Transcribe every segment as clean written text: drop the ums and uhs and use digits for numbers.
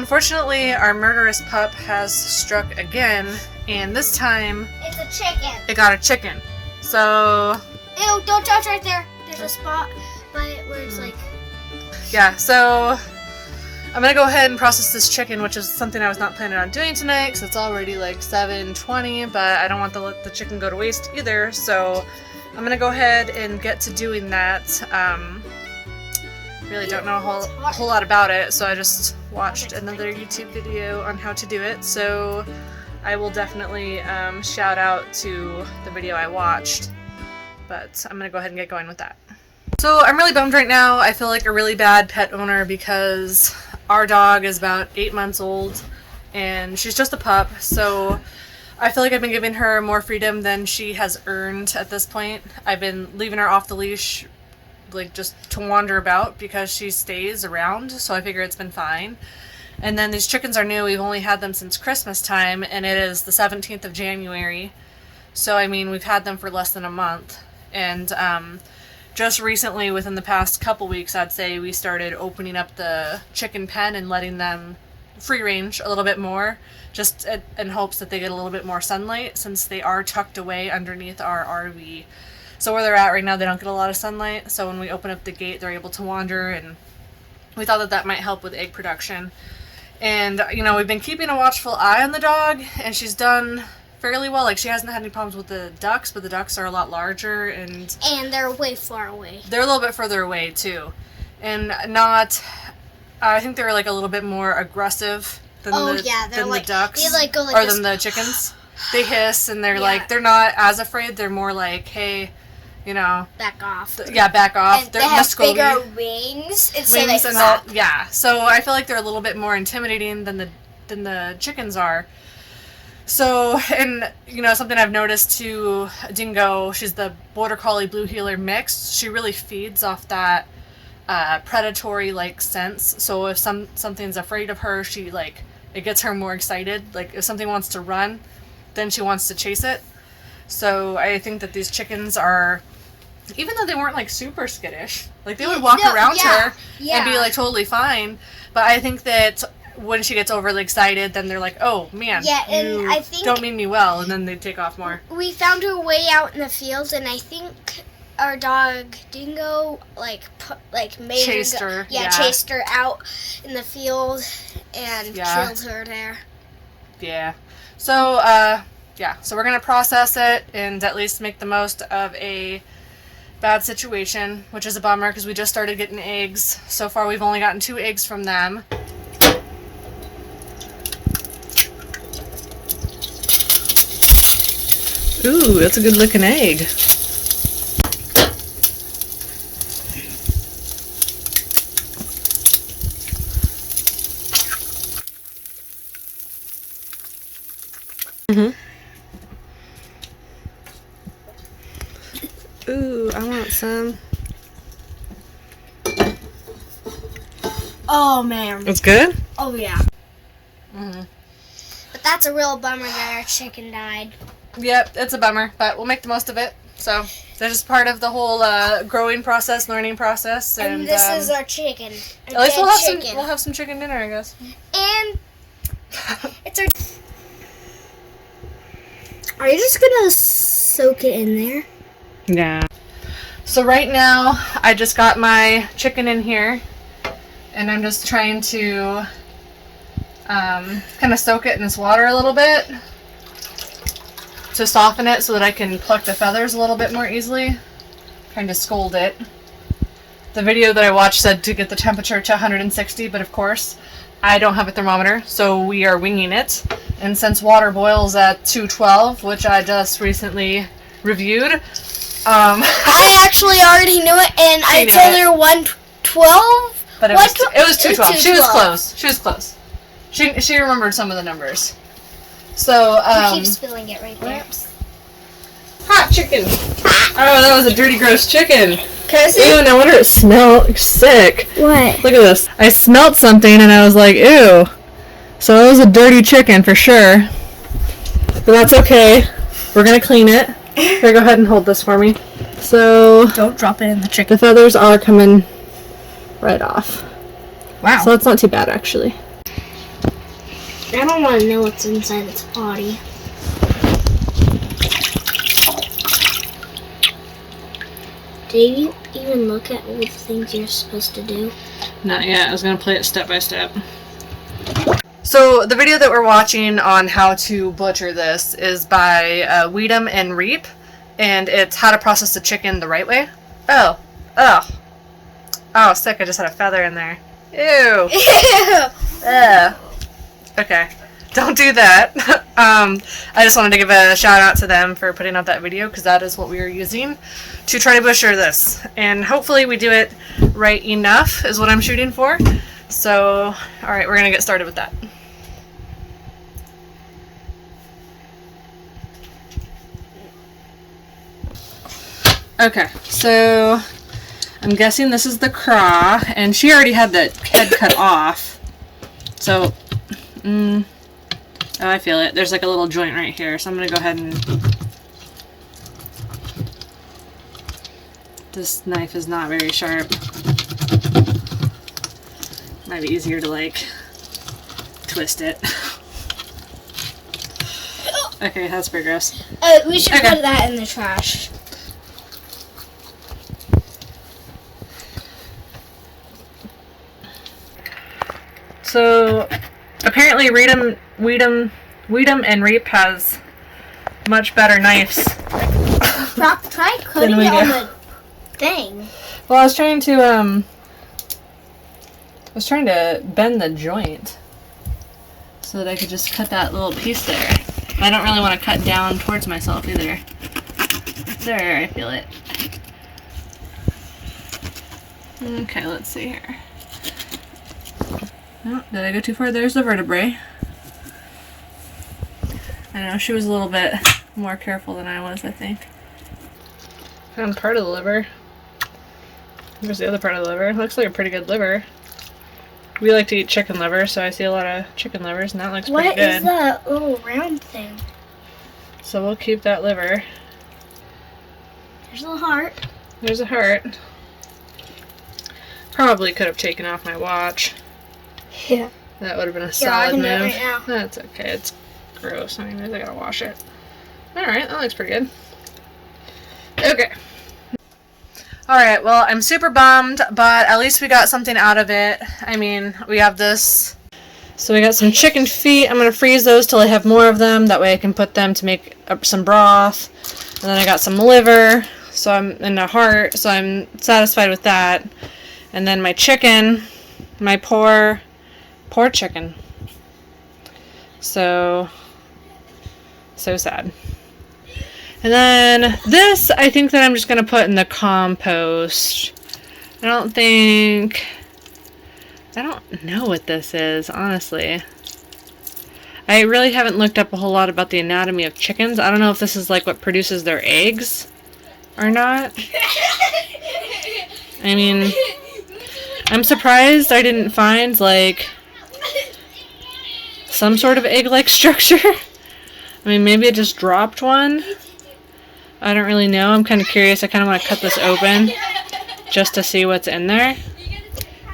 unfortunately, our murderous pup has struck again, and this time it's a chicken. It got a chicken. So Ew, don't touch right there. There's a spot by it where it's like... Yeah, so I'm gonna go ahead and process this chicken, which is something I was not planning on doing tonight, because it's already like 7:20, but I don't want to let the chicken go to waste either, so I'm gonna go ahead and get to doing that. Really don't know a whole lot about it, so I just watched another YouTube video on how to do it, so I will definitely shout out to the video I watched, but I'm gonna go ahead and get going with that. So I'm really bummed right now. I feel like a really bad pet owner because our dog is about 8 months old and she's just a pup, so I feel like I've been giving her more freedom than she has earned at this point. I've been leaving her off the leash, like just to wander about, because she stays around, so I figure it's been fine. And then these chickens are new. We've only had them since Christmas time, and it is the 17th of January, so I mean we've had them for less than a month. And just recently, within the past couple weeks, I'd say we started opening up the chicken pen and letting them free range a little bit more, just in hopes that they get a little bit more sunlight, since they are tucked away underneath our RV. So where they're at right now, they don't get a lot of sunlight, so when we open up the gate, they're able to wander, and we thought that that might help with egg production. And, you know, we've been keeping a watchful eye on the dog, and she's done fairly well. Like, she hasn't had any problems with the ducks, but the ducks are a lot larger, and they're way far away. They're a little bit further away too, and not. I think they're like a little bit more aggressive than the ducks, they like go like or this. than the chickens. They hiss, and they're like, they're not as afraid. They're more like, hey, you know, back off. Back off. And they have bigger wings. So I feel like they're a little bit more intimidating than the chickens are. So, and, you know, something I've noticed too, Dingo, she's the Border Collie Blue Heeler mix. She really feeds off that predatory-like sense. So if something's afraid of her, she, like, it gets her more excited. Like, if something wants to run, then she wants to chase it. So I think that these chickens are, even though they weren't, like, super skittish, like, they would walk around her and be, like, totally fine. But I think that when she gets overly excited, then they're like, oh man, and I think don't mean me well, and then they take off more. We found her way out in the field, and I think our dog Dingo chased her out in the field and killed her there. Yeah. So so we're gonna process it and at least make the most of a bad situation, which is a bummer because we just started getting eggs. So far we've only gotten 2 eggs from them. Ooh, that's a good looking egg. Ooh, I want some. Oh man. It's good? Oh yeah. But that's a real bummer that our chicken died. Yep, it's a bummer, but we'll make the most of it. So that's just part of the whole growing process, learning process. And this is our chicken. At least we'll have some chicken dinner, I guess. And it's our. Are you just gonna soak it in there? Yeah. So right now, I just got my chicken in here, and I'm just trying to kind of soak it in this water a little bit to soften it so that I can pluck the feathers a little bit more easily. Kind of scald it. The video that I watched said to get the temperature to 160, but of course I don't have a thermometer, so we are winging it. And since water boils at 212, which I just recently reviewed, I actually already knew it, and I told her 112. But it was 212. She was close. She was close. She remembered some of the numbers. So you keep spilling it right there. Hot chicken. Oh, that was a dirty, gross chicken. Can I see? Ew, no wonder it smelled sick. What? Look at this. I smelled something and I was like, ew. So it was a dirty chicken for sure. But that's okay. We're gonna clean it. Here, go ahead and hold this for me. So don't drop it in the chicken. The feathers are coming right off. Wow. So that's not too bad, actually. I don't want to know what's inside its body. Did you even look at all the things you're supposed to do? Not yet. I was going to play it step by step. So the video that we're watching on how to butcher this is by Weed'em and Reap, and it's how to process the chicken the right way. Oh, sick! I just had a feather in there. Ew. Okay, don't do that. I just wanted to give a shout out to them for putting out that video, because that is what we are using to try to butcher this, and hopefully we do it right enough is what I'm shooting for. So, all right, we're gonna get started with that. Okay, so I'm guessing this is the craw, and she already had the head cut off. So, oh, I feel it. There's like a little joint right here, so I'm gonna go ahead and... This knife is not very sharp. Might be easier to like twist it. Okay, that's pretty gross. We should put that in the trash. So apparently Weed'em and Reap has much better knives. Try cutting it on the thing. Well, I was trying to bend the joint so that I could just cut that little piece there. I don't really want to cut down towards myself either. There, I feel it. Okay, let's see here. Oh, did I go too far? There's the vertebrae. I know, she was a little bit more careful than I was, I think. Found part of the liver. Here's the other part of the liver. Looks like a pretty good liver. We like to eat chicken liver, so I see a lot of chicken livers, and that looks pretty good. What is that little round thing? So we'll keep that liver. There's a heart. There's a heart. Probably could have taken off my watch. Yeah. That would have been a solid move. Right now. That's okay. It's gross. Anyways, I gotta wash it. Alright, that looks pretty good. Okay. Alright, well, I'm super bummed, but at least we got something out of it. I mean, we have this. So we got some chicken feet. I'm going to freeze those till I have more of them. That way I can put them to make some broth. And then I got some liver, so I'm in a heart, so I'm satisfied with that. And then my chicken, my poor chicken. So sad. And then this, I think that I'm just going to put in the compost. I don't know what this is, honestly. I really haven't looked up a whole lot about the anatomy of chickens. I don't know if this is like what produces their eggs or not. I mean, I'm surprised I didn't find like some sort of egg-like structure. I mean, maybe it just dropped one. I don't really know. I'm kind of curious. I kind of want to cut this open just to see what's in there.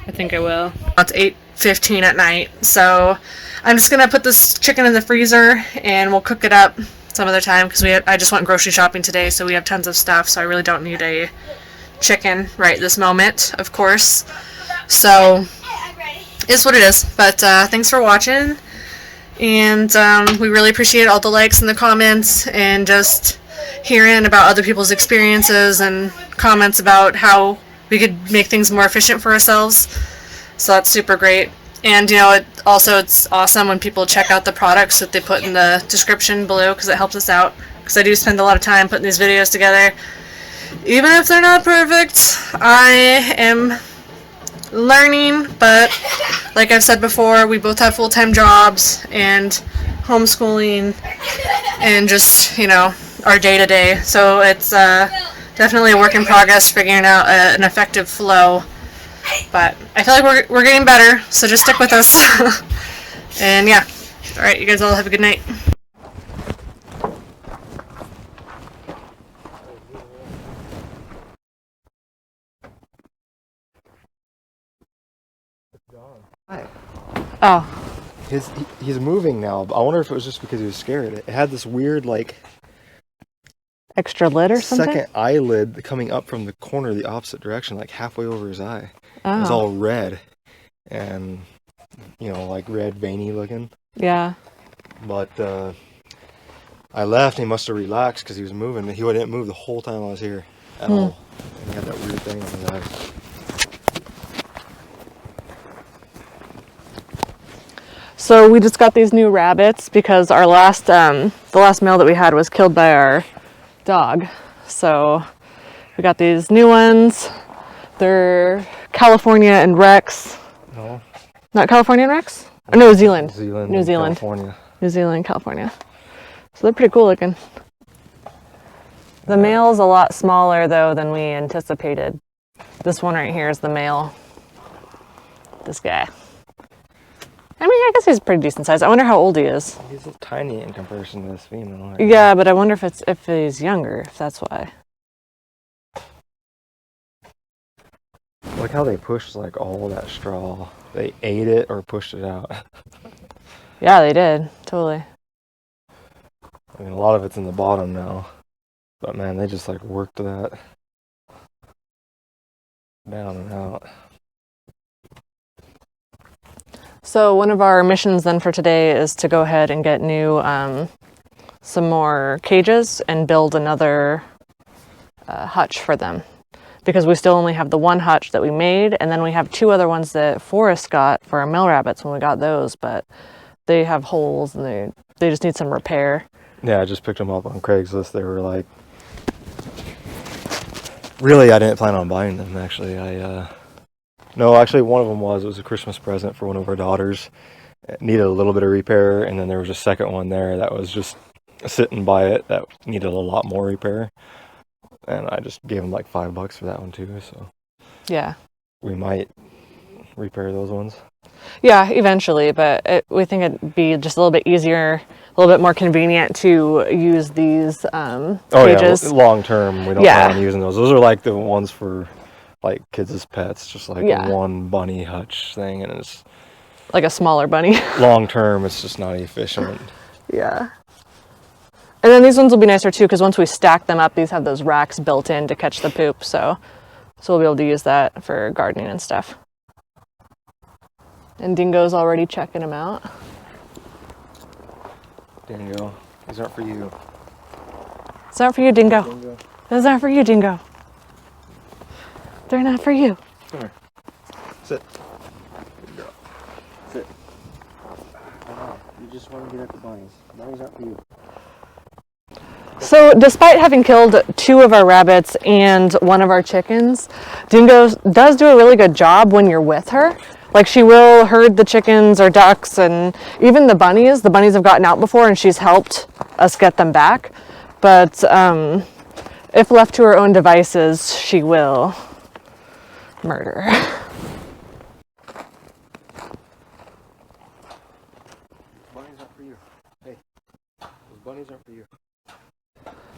I think I will. It's 8:15 at night, so I'm just gonna put this chicken in the freezer and we'll cook it up some other time because I just went grocery shopping today, so we have tons of stuff. So I really don't need a chicken right this moment, of course. So it's what it is. But thanks for watching, and we really appreciate all the likes and the comments and just hearing about other people's experiences and comments about how we could make things more efficient for ourselves. So that's super great. And you know, it's awesome when people check out the products that they put in the description below, because it helps us out, because I do spend a lot of time putting these videos together. Even if they're not perfect, I am learning, but like I've said before, we both have full-time jobs and homeschooling and just, you know, our day-to-day. So it's definitely a work in progress figuring out an effective flow. But I feel like we're getting better, so just stick with us. And yeah. Alright, you guys all have a good night. Oh. He's moving now. I wonder if it was just because he was scared. It had this weird, like... extra lid or something? Second eyelid coming up from the corner the opposite direction, like halfway over his eye. Oh. It was all red. And, like red, veiny looking. Yeah. But I left and he must have relaxed because he was moving. He didn't move the whole time I was here at all. And he had that weird thing on his eye. So we just got these new rabbits because our last, the last male that we had was killed by our dog. So we got these new ones. They're California and Rex. No. Not California and Rex? Or New Zealand. New Zealand. California. New Zealand, California. So they're pretty cool looking. The male's a lot smaller though than we anticipated. This one right here is the male. This guy. I mean, I guess he's pretty decent size. I wonder how old he is. He's tiny in comparison to this female. Right? Yeah, but I wonder if he's younger, if that's why. Look how they pushed like all that straw. They ate it or pushed it out. Yeah, they did. Totally. I mean, a lot of it's in the bottom now. But man, they just like worked that down and out. So one of our missions then for today is to go ahead and get new, some more cages and build another hutch for them. Because we still only have the one hutch that we made, and then we have two other ones that Forrest got for our male rabbits when we got those, but they have holes and they just need some repair. Yeah, I just picked them up on Craigslist. They were like... Really, I didn't plan on buying them, actually. No, actually, one of them was. It was a Christmas present for one of our daughters. It needed a little bit of repair, and then there was a second one there that was just sitting by it that needed a lot more repair. And I just gave them like $5 for that one too, so... Yeah. We might repair those ones. Yeah, eventually, but we think it'd be just a little bit easier, a little bit more convenient to use these cages. Yeah, long term, we don't plan on using those. Those are like the ones for like kids as pets, just like one bunny hutch thing, and it's like a smaller bunny. Long term, it's just not efficient. Yeah. And then these ones will be nicer too, because once we stack them up, these have those racks built in to catch the poop, so we'll be able to use that for gardening and stuff. And Dingo's already checking them out. Dingo, these aren't for you. It's not for you, Dingo. Those aren't for you, Dingo. They're not for you. Come here. Sit. Good girl. Sit. You just want to get at the bunnies. Bunnies aren't for you. So despite having killed 2 of our rabbits and 1 of our chickens, Dingo does do a really good job when you're with her. Like, she will herd the chickens or ducks, and even the bunnies. The bunnies have gotten out before and she's helped us get them back. But if left to her own devices, she will murder. Bunnies aren't for you. Hey, those bunnies aren't for you.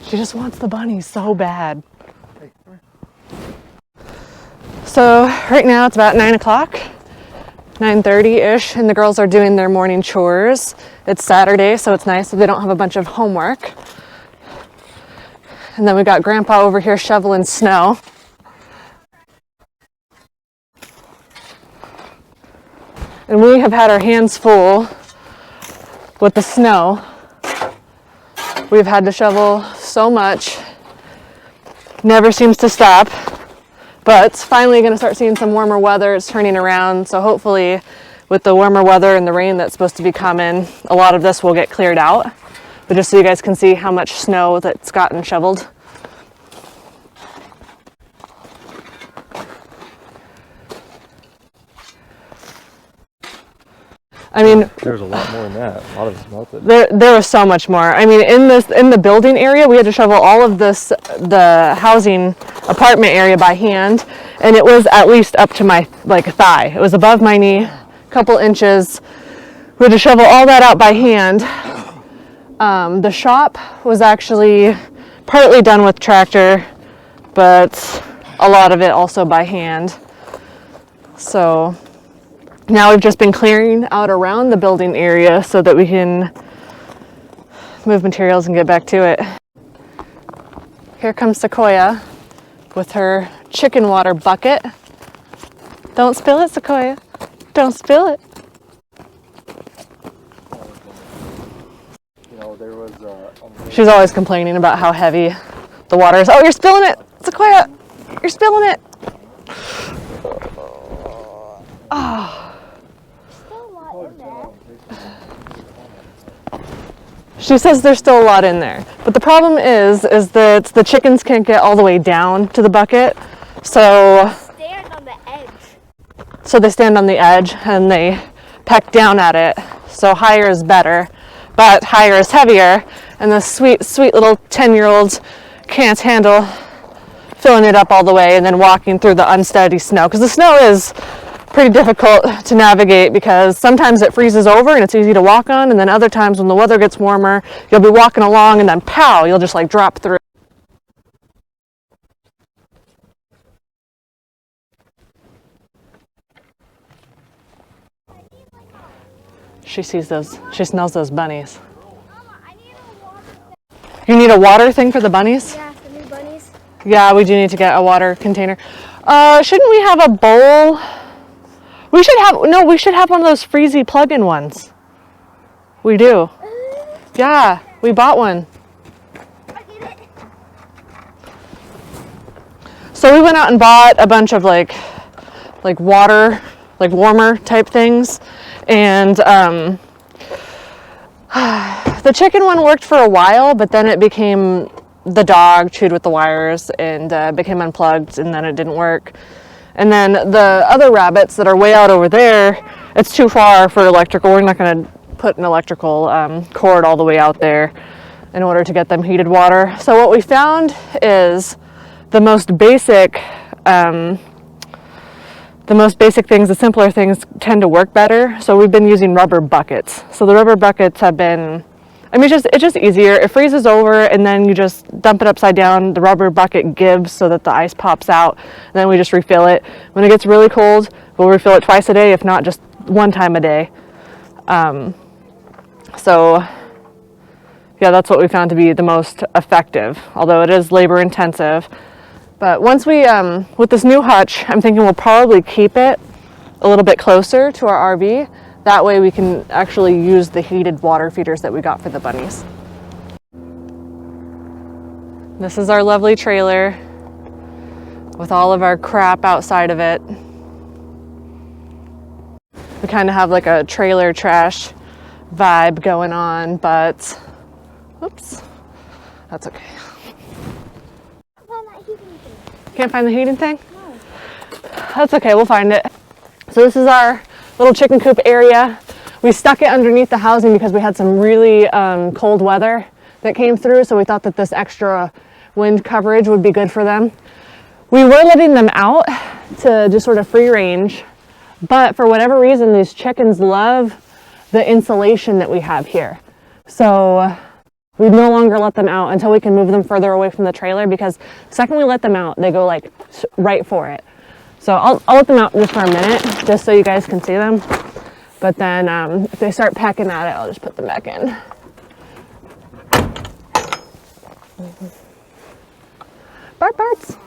She just wants the bunnies so bad. Hey, come here. So right now it's about 9 o'clock, 9:30-ish, and the girls are doing their morning chores. It's Saturday, so it's nice that they don't have a bunch of homework. And then we got Grandpa over here shoveling snow. And we have had our hands full with the snow. We've had to shovel so much. Never seems to stop. But it's finally going to start seeing some warmer weather. It's turning around, so hopefully with the warmer weather and the rain that's supposed to be coming, a lot of this will get cleared out. But just so you guys can see how much snow that's gotten shoveled. I mean, there's a lot more than that. A lot of it's melted. There was so much more. I mean, in the building area, we had to shovel all of this, the housing apartment area by hand, and it was at least up to my thigh. It was above my knee, a couple inches. We had to shovel all that out by hand. The shop was actually partly done with tractor, but a lot of it also by hand. So now we've just been clearing out around the building area so that we can move materials and get back to it. Here comes Sequoia with her chicken water bucket. Don't spill it, Sequoia. Don't spill it. You know, there was She's always complaining about how heavy the water is. Oh, you're spilling it, Sequoia. You're spilling it. Oh. She says there's still a lot in there. But the problem is that the chickens can't get all the way down to the bucket. So stand on the edge. So they stand on the edge and they peck down at it. So higher is better, but higher is heavier. And the sweet, sweet little 10-year-olds can't handle filling it up all the way and then walking through the unsteady snow. Because the snow is pretty difficult to navigate because sometimes it freezes over and it's easy to walk on, and then other times when the weather gets warmer, you'll be walking along and then pow, you'll just like drop through. She smells those bunnies. You need a water thing for the bunnies? Yeah, for new bunnies. Yeah, we do need to get a water container. Shouldn't we have a bowl? We should have one of those freezy plug-in ones. We do. Yeah, we bought one. So we went out and bought a bunch of like water, like warmer type things. And the chicken one worked for a while, but then it became, the dog chewed with the wires and became unplugged, and then it didn't work. And then the other rabbits that are way out over there, it's too far for electrical. We're not going to put an electrical cord all the way out there in order to get them heated water. So what we found is the most basic things, the simpler things tend to work better. So we've been using rubber buckets. So the rubber buckets have been, it's just easier. It freezes over and then you just dump it upside down. The rubber bucket gives so that the ice pops out. And then we just refill it. When it gets really cold, we'll refill it twice a day, if not just one time a day. So yeah, that's what we found to be the most effective, although it is labor intensive. But once we, with this new hutch, I'm thinking we'll probably keep it a little bit closer to our RV. That way we can actually use the heated water feeders that we got for the bunnies. This is our lovely trailer with all of our crap outside of it. We kind of have like a trailer trash vibe going on, but oops, that's okay. Can't find the heating thing? No. That's okay, we'll find it. So this is our little chicken coop area. We stuck it underneath the housing because we had some really cold weather that came through, so we thought that this extra wind coverage would be good for them. We were letting them out to just sort of free range, but for whatever reason, these chickens love the insulation that we have here. So we no longer let them out until we can move them further away from the trailer, because the second we let them out, they go like right for it. So I'll let them out just for a minute, just so you guys can see them. But then if they start pecking at it, I'll just put them back in. Bark, barks.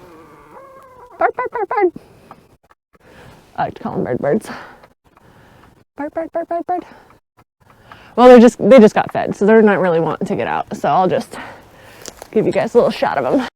Bark, bark, bark, bark. I like to call them birds. Bark, bark, bark, bark, bark. Well, they just got fed, so they're not really wanting to get out. So I'll just give you guys a little shot of them.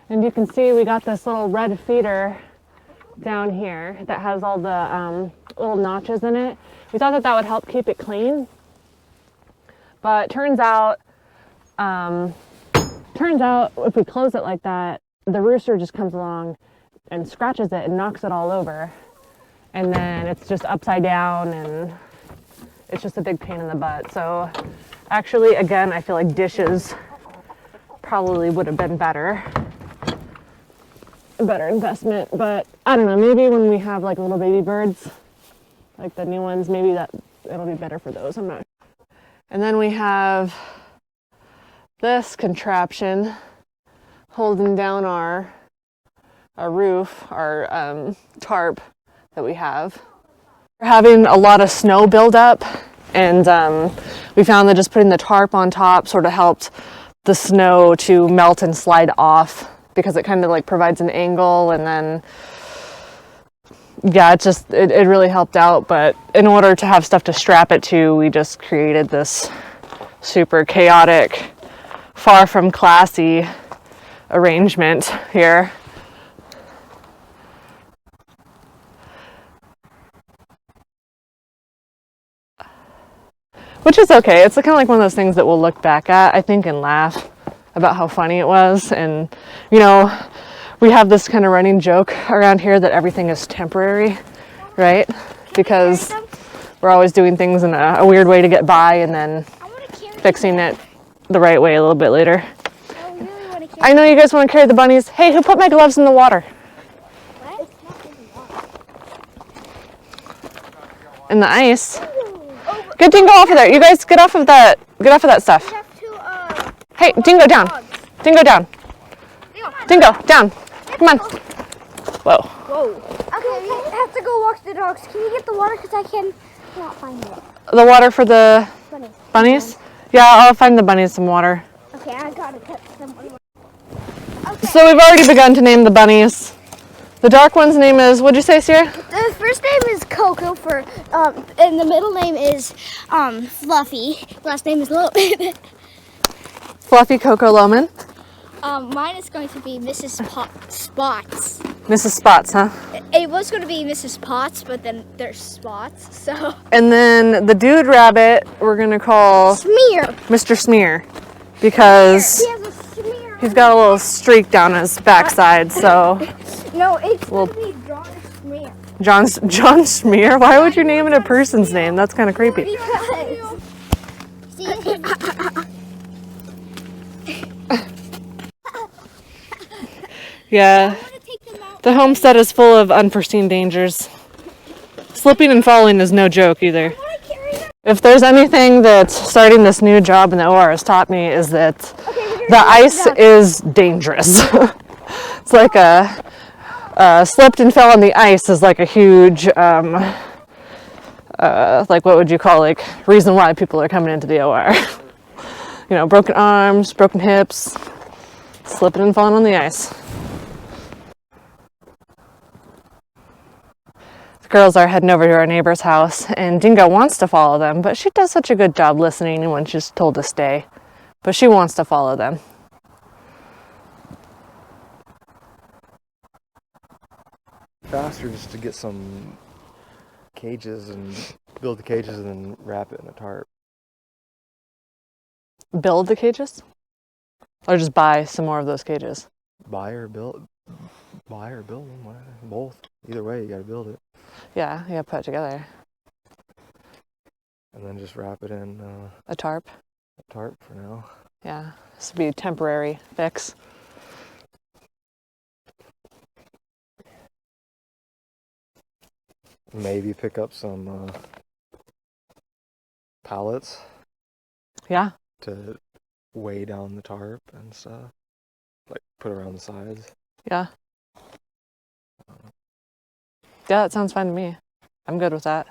And you can see we got this little red feeder down here that has all the little notches in it. We thought that that would help keep it clean, but turns out if we close it like that, the rooster just comes along and scratches it and knocks it all over, and then it's just upside down and it's just a big pain in the butt. So actually, again, I feel like dishes probably would have been better. A better investment, but I don't know, maybe when we have like little baby birds, like the new ones, maybe that it'll be better for those. I'm not sure. And then we have this contraption holding down our roof, our tarp that we have. We're having a lot of snow build up, and we found that just putting the tarp on top sort of helped the snow to melt and slide off, because it kind of like provides an angle, and then yeah, it really helped out. But in order to have stuff to strap it to, we just created this super chaotic, far from classy arrangement here. Which is okay. It's kind of like one of those things that we'll look back at, I think, and laugh about how funny it was. And, you know, we have this kind of running joke around here that everything is temporary, right? Because we're always doing things in a weird way to get by and then fixing it the right way a little bit later. I know you guys want to carry the bunnies. Hey, who put my gloves in the water? What? In the ice. Good, Dingo, off of there. You guys get off of that. Get off of that stuff. Hey, Dingo, down. Dingo, down. Dingo, down. Come on. Whoa. Whoa. Okay, we have to go walk the dogs. Can you get the water? Because I cannot find it. The water for the bunnies? Yeah, I'll find the bunnies some water. Okay, I gotta get some water. Okay. So we've already begun to name the bunnies. The dark one's name is, what'd you say, Sierra? The first name is Coco and the middle name is Fluffy. Last name is Loman. Fluffy Coco Loman. Mine is going to be Mrs. Spots. Mrs. Spots, huh? It was going to be Mrs. Potts, but then there's Spots, so. And then the dude rabbit, we're gonna call Smear. Mr. Smear, because He has a smear. he's got a little streak down his backside, so. No, it's going to be John Smear. John Smear? Why would you name it a person's name? That's kind of creepy. Because. Yeah. The homestead is full of unforeseen dangers. Slipping and falling is no joke either. If there's anything that starting this new job in the OR has taught me, is that the ice is dangerous. It's like slipped and fell on the ice is like a huge, like what would you call, like reason why people are coming into the OR. You know, broken arms, broken hips, slipping and falling on the ice. The girls are heading over to our neighbor's house, and Dingo wants to follow them, but she does such a good job listening when she's told to stay. But she wants to follow them. Faster just to get some cages and build the cages and then wrap it in a tarp. Build the cages? Or just buy some more of those cages? Buy or build them, whatever. Both. Either way, you gotta build it. Yeah, you gotta put it together. And then just wrap it in a tarp. A tarp for now. Yeah, this would be a temporary fix. Maybe pick up some pallets. Yeah. To weigh down the tarp and stuff. Like put around the sides. Yeah. Yeah, that sounds fine to me. I'm good with that.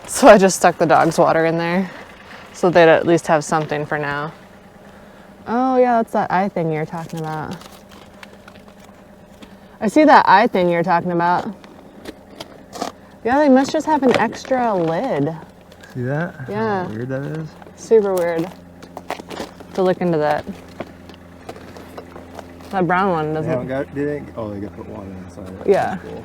So I just stuck the dog's water in there so they'd at least have something for now. Oh yeah, that's that eye thing you're talking about. I see that eye thing you're talking about. Yeah, they must just have an extra lid. See that? Yeah. How weird that is? Super weird. To look into that. That brown one doesn't. They got, oh, they got to put water inside. Yeah. Cool.